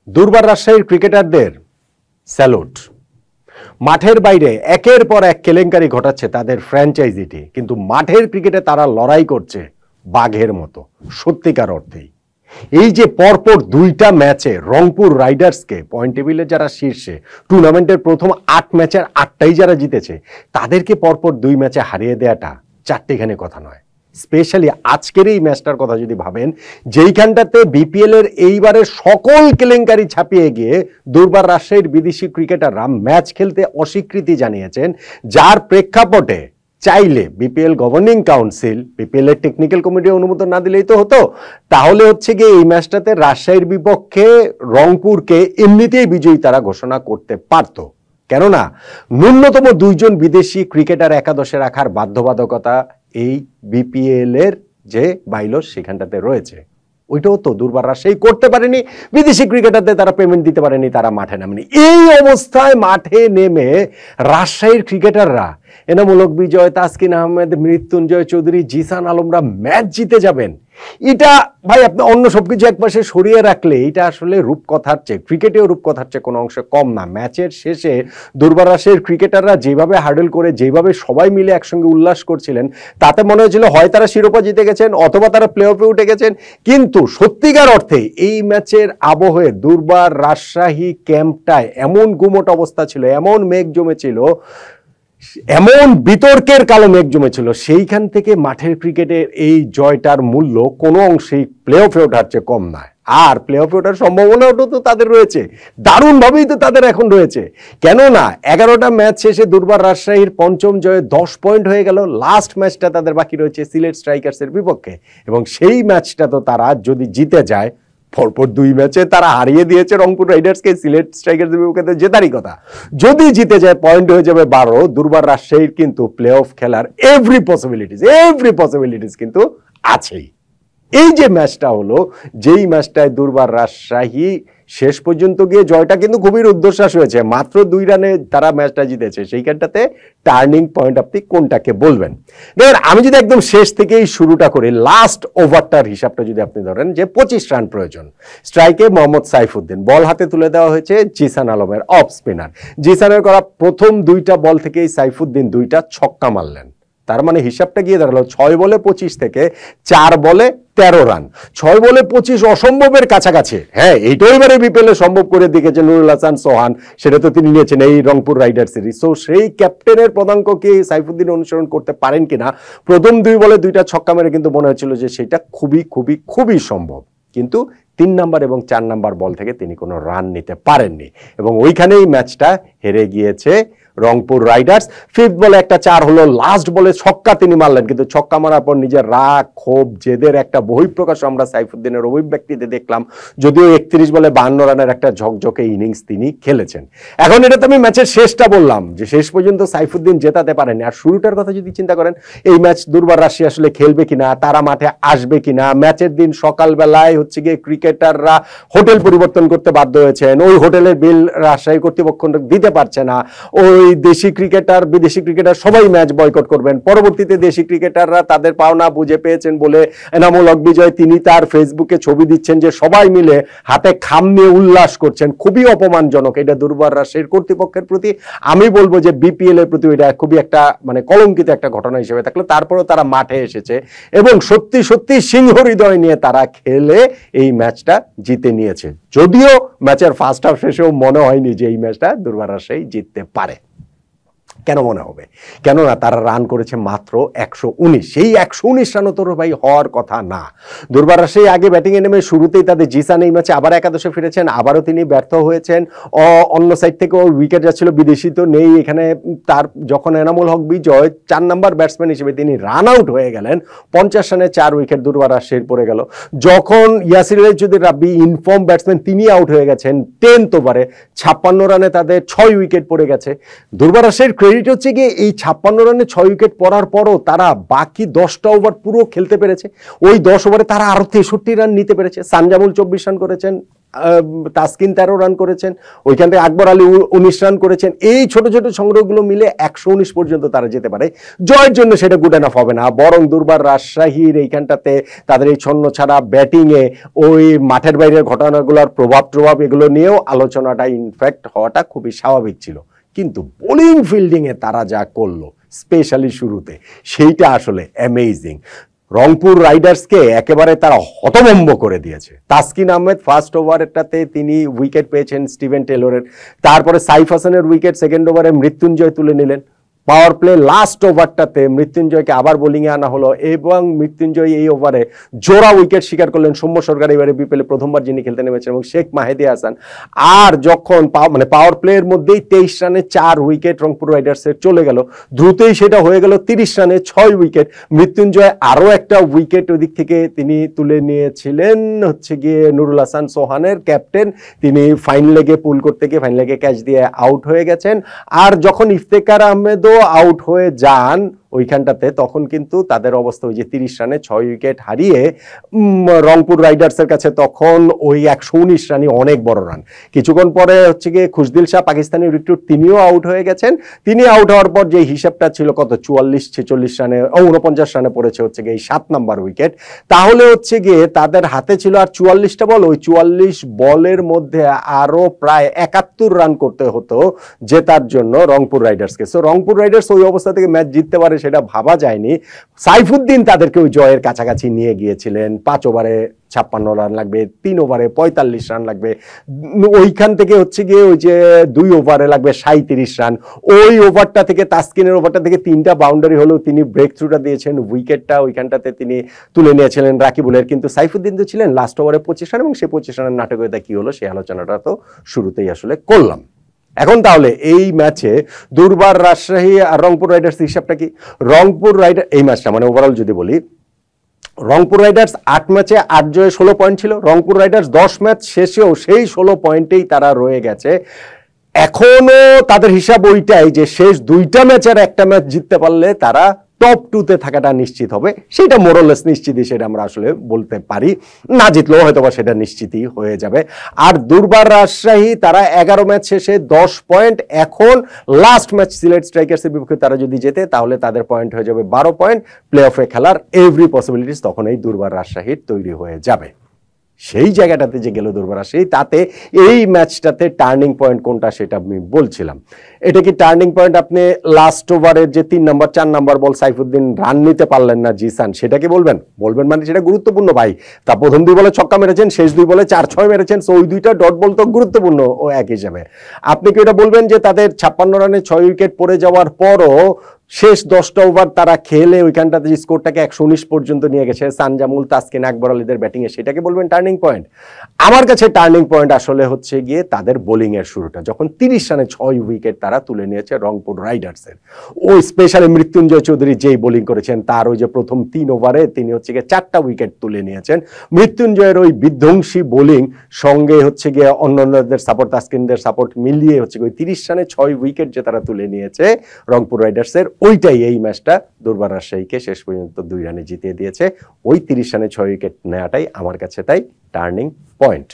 দুর্বার রাজশাহীর ক্রিকেটারদের স্যালুট। মাঠের বাইরে একের পর এক কেলেঙ্কারি ঘটাচ্ছে তাদের ফ্র্যাঞ্চাইজিটি, কিন্তু মাঠের ক্রিকেটে তারা লড়াই করছে বাঘের মতো, সত্যিকার অর্থেই। এই যে পরপর দুইটা ম্যাচে রংপুর রাইডার্সকে, পয়েন্ট টেবিলে যারা শীর্ষে, টুর্নামেন্টের প্রথম 8 ম্যাচের 8টাই যারা জিতেছে, তাদেরকে পরপর 2 ম্যাচে হারিয়ে দেওয়াটা চারটিখানি কথা নয়। স্পেশালি আজকের এই ম্যাচটার কথা যদি ভাবেন, যেইখানটাতে বিপিএল এর এইবারের সকল কেলেঙ্কারি ছাপিয়ে গিয়ে দুর্বার রাজশাহীর বিদেশি ক্রিকেটাররা ম্যাচ খেলতে অস্বীকৃতি জানিয়েছেন, যার প্রেক্ষাপটে চাইলে বিপিএল গভর্নিং কাউন্সিল, বিপিএল এর টেকনিক্যাল কমিটি অনুমোদন না দিলেই তো হতো, তাহলে হচ্ছে গিয়ে এই ম্যাচটাতে রাজশাহীর বিপক্ষে রংপুরকে এমনিতেই বিজয়ী তারা ঘোষণা করতে পারত। কেননা ন্যূনতম 2 জন বিদেশি ক্রিকেটার একাদশে রাখার বাধ্যবাধকতা এই বিপিএল এর যে বাইলস সেখানটাতে রয়েছে। ওইটাও তো দুর্বার রাজশাহী করতে পারেনি, বিদেশি ক্রিকেটারদের তারা পেমেন্ট দিতে পারেনি, তারা মাঠে নামেনি। এই অবস্থায় মাঠে নেমে রাজশাহীর ক্রিকেটাররা এনামুল হক বিজয়, তাসকিন আহমেদ, মৃত্যুঞ্জয় চৌধুরী, জিসান আলমরা ম্যাচ জিতে যাবেন, এটা ভাই আপনি অন্য সবকিছু একপাশে সরিয়ে রাখলে এটা আসলে রূপকথার চেয়ে, ক্রিকেটেও রূপকথার চেয়ে কোনো অংশে কম না। ম্যাচের শেষে দুর্বার রাজশাহীর ক্রিকেটাররা যেভাবে হার্ডেল করে, যেভাবে সবাই মিলে একসঙ্গে উল্লাস করছিলেন, তাতে মনে হয়েছিল হয় তারা শিরোপা জিতে গেছেন অথবা তারা প্লে অফে উঠে গেছেন। কিন্তু সত্যিকার অর্থে এই ম্যাচের আবহে দুর্বার রাজশাহী ক্যাম্পটায় এমন গুমোট অবস্থা ছিল, এমন মেঘ জমেছিল, এমন বিতর্কের কালো মেঘ জমেছিল, সেইখান থেকে মাঠের ক্রিকেটের এই জয়টার মূল্য কোনো অংশেই প্লে অফে ওঠার চেয়ে কম নয়। আর প্লে অফে ওঠার সম্ভাবনাও তো তাদের রয়েছে, দারুণভাবেই তো তাদের এখন রয়েছে। কেননা 11টা ম্যাচ শেষে দুর্বার রাজশাহীর পঞ্চম জয়ে 10 পয়েন্ট হয়ে গেল। লাস্ট ম্যাচটা তাদের বাকি রয়েছে সিলেট স্ট্রাইকার্সের বিপক্ষে, এবং সেই ম্যাচটা তো তারা যদি জিতে যায়, পরপর 2 ম্যাচে তারা হারিয়ে দিয়েছে রংপুর রাইডার্সকে, সিলেট স্ট্রাইকার্সের বিপক্ষে জেতারই কথা। যদি জিতে যায় পয়েন্ট হয়ে যাবে 12। দুর্বার রাজশাহীর কিন্তু প্লে অফ খেলার এভরি পসিবিলিটিস কিন্তু আছেই। এই যে ম্যাচটা হলো, যেই ম্যাচটায় দুর্বার রাজশাহী শেষ পর্যন্ত গিয়ে জয়টা কিন্তু খুবই রুদ্ধশ্বাস হয়েছে, মাত্র 2 রানে তারা ম্যাচটা জিতেছে, সেইখানটাতে টার্নিং পয়েন্ট আপনি কোনটাকে বলবেন? দেখেন, আমি যদি একদম শেষ থেকেই শুরুটা করি, লাস্ট ওভারটার হিসাবটা যদি আপনি ধরেন যে 25 রান প্রয়োজন, স্ট্রাইকে মোহাম্মদ সাইফুদ্দিন, বল হাতে তুলে দেওয়া হয়েছে জিসান আলমের, অফ স্পিনার। জিসানের করা প্রথম 2টা বল থেকেই সাইফুদ্দিন 2টা ছক্কা মারলেন, তার মানে হিসাবটা গিয়ে দাঁড়ালো 6 বলে 25 থেকে 4 বলে 13 রান। 6 বলে 25 অসম্ভবের কাছাকাছি। হ্যাঁ, এইটাও এবারে বিপিএলে সম্ভব করে দিয়েছে নুরুল হাসান সোহান, সেটা তো তিনি নিয়েছেন এই রংপুর রাইডার্সেরই। সো সেই ক্যাপ্টেনের পদাঙ্ককে সাইফুদ্দিন অনুসরণ করতে পারেন কিনা, প্রথম 2 বলে 2টা ছক্কা মেরে কিন্তু মনে হচ্ছিল যে সেটা খুবই সম্ভব। কিন্তু 3 নাম্বার এবং 4 নাম্বার বল থেকে তিনি কোনো রান নিতে পারেননি, এবং ওইখানেই ম্যাচটা হেরে গিয়েছে রংপুর রাইডার্স। 5th বলে একটা 4 হলো, লাস্ট বলে ছক্কা তিনি মারলেন, কিন্তু ছক্কা মারার পর নিজের রাগ, ক্ষোভ, জেদের একটা বহিঃপ্রকাশ আমরা সাইফুদ্দিনের অভিব্যক্তিতে দেখলাম। যদিও 31 বলে 52 রানের একটা ঝকঝকে ইনিংস তিনি খেলেছেন। এখন এটা তো আমি ম্যাচের শেষটা বললাম যে শেষ পর্যন্ত সাইফুদ্দিন জেতাতে পারেনি। আর শুরুটার কথা যদি চিন্তা করেন, এই ম্যাচ দুর্বার রাজশাহী আসলে খেলবে কিনা, তারা মাঠে আসবে কিনা, ম্যাচের দিন সকালবেলায় হচ্ছে গিয়ে ক্রিকেটাররা হোটেল পরিবর্তন করতে বাধ্য হয়েছেন, ওই হোটেলের বিল রাজশাহী কর্তৃপক্ষ দিতে পারছে না, ওই দেশি ক্রিকেটার বিদেশি ক্রিকেটার সবাই ম্যাচ বয়কট করবেন। পরবর্তীতে দেশি ক্রিকেটাররা তাদের পাওনা বুঝে পেয়েছেন বলে এনামুল হক বিজয় তিনি তার ফেসবুকে ছবি দিচ্ছেন যে সবাই মিলে হাতে খাম নিয়ে উল্লাস করছেন। খুবই অপমানজনক এটা দুর্বার রাজশাহীর কর্তৃপক্ষের প্রতি। আমি বলবো যে বিপিএল এর প্রতি এটা খুবই একটা কলঙ্কিত একটা ঘটনা হিসেবে থাকলে, তারপরেও তারা মাঠে এসেছে এবং সত্যি সিংহ হৃদয় নিয়ে তারা খেলে এই ম্যাচটা জিতে নিয়েছে। যদিও ম্যাচের ফার্স্ট হাফ শেষেও মনে হয়নি যে এই ম্যাচটা দুর্বার রাজশাহী জিততে পারে। কেন মনে হবে? কেননা তারা রান করেছে মাত্র 119। সেই 119 রানও তোর ভাই হওয়ার কথা না। দুর্বার রাজশাহী আগে ব্যাটিংয়ে নেমে শুরুতেই তাদের জিসান এই ম্যাচে আবার একাদশে ফিরেছেন, আবারও তিনি ব্যর্থ হয়েছেন। অন্য সাইড থেকে ওর উইকেট যাচ্ছিল, বিদেশি তো নেই এখানে। তার যখন এনামুল হক বিজয় 4 নাম্বার ব্যাটসম্যান হিসেবে তিনি রান আউট হয়ে গেলেন, 50 রানে 4 উইকেট দুর্বার রাজশাহীর পড়ে গেল। যখন ইয়াসির যদি রাব্বি ইনফর্ম ব্যাটসম্যান তিনি আউট হয়ে গেছেন 10th ওভারে, 56 রানে তাদের 6 উইকেট পড়ে গেছে। দুর্বার রাজশাহীর ক্রেডিট হচ্ছে গিয়ে এই 56 রানে 6 উইকেট পড়ার পরও তারা বাকি 10টা ওভার পুরো খেলতে পেরেছে। ওই 10 ওভারে তারা আরো 63 রান নিতে পেরেছে। সানজামুল 24 রান করেছেন, তাসকিন 13 রান করেছেন, ওইখান থেকে আকবর আলী 19 রান করেছেন। এই ছোট ছোট সংগ্রহগুলো মিলে 119 পর্যন্ত তারা যেতে পারে। জয়ের জন্য সেটা গুড এনাফ হবে না, বরং দুর্বার রাজশাহীর এইখানটাতে তাদের এই ছন্ন ছাড়া ব্যাটিংয়ে ওই মাঠের বাইরের ঘটনাগুলোর প্রভাব এগুলো নিয়েও আলোচনাটা ইনফ্যাক্ট হওয়াটা খুবই স্বাভাবিক ছিল। কিন্তু বোলিং ফিল্ডিংয়ে তারা যা করলো স্পেশালি শুরুতে, সেইটা আসলে অ্যামেজিং। রংপুর রাইডার্সকে একেবারে তারা হতভম্ব করে দিয়েছে। তাসকিন আহমেদ ফার্স্ট ওভারটাতে তিনি উইকেট পেয়েছেন স্টিভেন টেলরের, তারপরে সাইফ হাসানের উইকেট সেকেন্ড ওভারে মৃত্যুঞ্জয় তুলে নিলেন। পাওয়ার প্লে লাস্ট ওভারটাতে মৃত্যুঞ্জয়কে আবার বোলিংয়ে আনা হলো এবং মৃত্যুঞ্জয় এই ওভারে জোড়া উইকেট শিকার করলেন। সৌম্য সরকার এবারে বিপিএলে প্রথমবার যিনি খেলতে নেমেছেন, এবং শেখ মাহেদি হাসান। আর যখন পাওয়ার প্লের মধ্যেই 23 রানে 4 উইকেট রংপুর রাইডার্সের চলে গেল, দ্রুতই সেটা হয়ে গেল 30 রানে 6 উইকেট। মৃত্যুঞ্জয় আরও একটা উইকেট ওদিক থেকে তিনি তুলে নিয়েছিলেন, হচ্ছে গিয়ে নুরুল হাসান সোহানের ক্যাপ্টেন, তিনি ফাইন লেগে পুল করতে গিয়ে ফাইন লেগে ক্যাচ দিয়ে আউট হয়ে গেছেন। আর যখন ইফতেখার আহমেদ আউট হয়ে যান ওইখানটাতে, তখন কিন্তু তাদের অবস্থা ওই যে 30 রানে 6 উইকেট হারিয়ে রংপুর রাইডার্সের কাছে তখন ওই 119 রানই অনেক বড় রান। কিছুক্ষণ পরে হচ্ছে গিয়ে খুশদিল শাহ পাকিস্তানি রিক্রুট, তিনিও আউট হয়ে গেছেন। তিনি আউট হওয়ার পর যে হিসাবটা ছিল কত 44-46 রানে 49 রানে পড়েছে হচ্ছে গিয়ে এই 7 নাম্বার উইকেট। তাহলে হচ্ছে গিয়ে তাদের হাতে ছিল আর 44টা বল, ওই 44 বলের মধ্যে আরো প্রায় 71 রান করতে হতো জেতার জন্য রংপুর রাইডার্সকে। সো রংপুর রাইডার্স ওই অবস্থা থেকে ম্যাচ জিততে পারে সেটা ভাবা যায়নি। সাইফুদ্দিন তাদেরকে ওই জয়ের কাছাকাছি নিয়ে গিয়েছিলেন। 5 ওভারে 56 রান লাগবে, 3 ওভারে 45 রান লাগবে, ওইখান থেকে হচ্ছে গিয়ে ওই যে 2 ওভারে লাগবে 37 রান। ওই ওভারটা থেকে তাসকিনের ওভারটা থেকে 3টা বাউন্ডারি হলেও তিনি ব্রেক থ্রুটা দিয়েছেন, উইকেটটা ওইখানটাতে তিনি তুলে নিয়েছিলেন রাকিবুলের। কিন্তু সাইফুদ্দিন তো ছিলেন লাস্ট ওভারে 25 রান, এবং সেই 25 রানের নাটকীয়তা কি হলো সেই আলোচনাটা তো শুরুতেই আসলে করলাম। এখন তাহলে এই ম্যাচে দুর্বার রাজশাহী আর রংপুর রাইডার্স হিসাবটা কি? রংপুর রাইডার এই ম্যাচটা মানে ওভারঅল যদি বলি, রংপুর রাইডার্স 8 ম্যাচে 8 জয়ে 16 পয়েন্ট ছিল। রংপুর রাইডার্স 10 ম্যাচ শেষেও সেই 16 পয়েন্টেই তারা রয়ে গেছে। এখনো তাদের হিসাব ওইটাই যে শেষ 2টা ম্যাচের একটা ম্যাচ জিততে পারলে তারা টপ 2-তে থাকাটা নিশ্চিত হবে। সেটা মোরলেস নিশ্চিতই, সেটা আমরা আসলে বলতে পারি। না জিতলেও হয়তো বা সেটা নিশ্চিতই হয়ে যাবে। আর দুর্বার রাজশাহী তারা 11 ম্যাচ শেষে 10 পয়েন্ট। এখন লাস্ট ম্যাচ সিলেট স্ট্রাইকার্সের বিপক্ষে তারা যদি জেতে তাহলে তাদের পয়েন্ট হয়ে যাবে 12 পয়েন্ট। প্লে অফে খেলার এভরি পসিবিলিটিস তখন এই দুর্বার রাজশাহীর তৈরি হয়ে যাবে। সেই জায়গাটাতে যে গেল দুর্বার রাজশাহী, তাতে এই ম্যাচটাতে টার্নিং পয়েন্ট কোনটা সেটা আমি বলছিলাম। এটা কি টার্নিং পয়েন্ট আপনি লাস্ট ওভারের যে 3 নম্বর 4 নম্বর বল সাইফুদ্দিন রান নিতে পারলেন না জিসান, সেটাকে বলবেন মানে সেটা গুরুত্বপূর্ণ ভাই। তা প্রথম 2 বলে ছক্কা মেরেছেন, শেষ 2 বলে 4-6 মেরেছেন, সো ওই 2টা ডট বল তো গুরুত্বপূর্ণ ও এক হিসাবে। আপনি কি এটা বলবেন যে তাদের 56 রানে 6 উইকেট পড়ে যাওয়ার পরও শেষ 10টা ওভার তারা খেলে ওইখানটাতে স্কোরটাকে 119 পর্যন্ত নিয়ে গেছে সানজামুল, তাসকিন, আকবর আলীদের ব্যাটিংয়ে, সেটাকে বলবেন টার্নিং পয়েন্ট? আমার কাছে টার্নিং পয়েন্ট আসলে হচ্ছে গিয়ে তাদের বোলিংয়ের শুরুটা, যখন 30 রানে 6 উইকেট তারা তুলে নিয়েছে রংপুর রাইডার্সের। ওই স্পেশালি মৃত্যুঞ্জয় চৌধুরী যেই বোলিং করেছেন, তার ওই যে প্রথম 3 ওভারে তিনি হচ্ছে গিয়ে 4টা উইকেট তুলে নিয়েছেন। মৃত্যুঞ্জয়ের ওই বিধ্বংসী বোলিং সঙ্গে হচ্ছে গিয়ে অন্যান্যদের সাপোর্ট, তাসকিনদের সাপোর্ট মিলিয়ে হচ্ছে ওই 30 রানে 6 উইকেট যে তারা তুলে নিয়েছে রংপুর রাইডার্সের, ওইটাই এই ম্যাচটা দুর্বার রাজশাহীকে শেষ পর্যন্ত 2 রানে জিতিয়ে দিয়েছে। ওই 30 রানে 6 উইকেট নেওয়াটাই আমার কাছে তাই টার্নিং পয়েন্ট।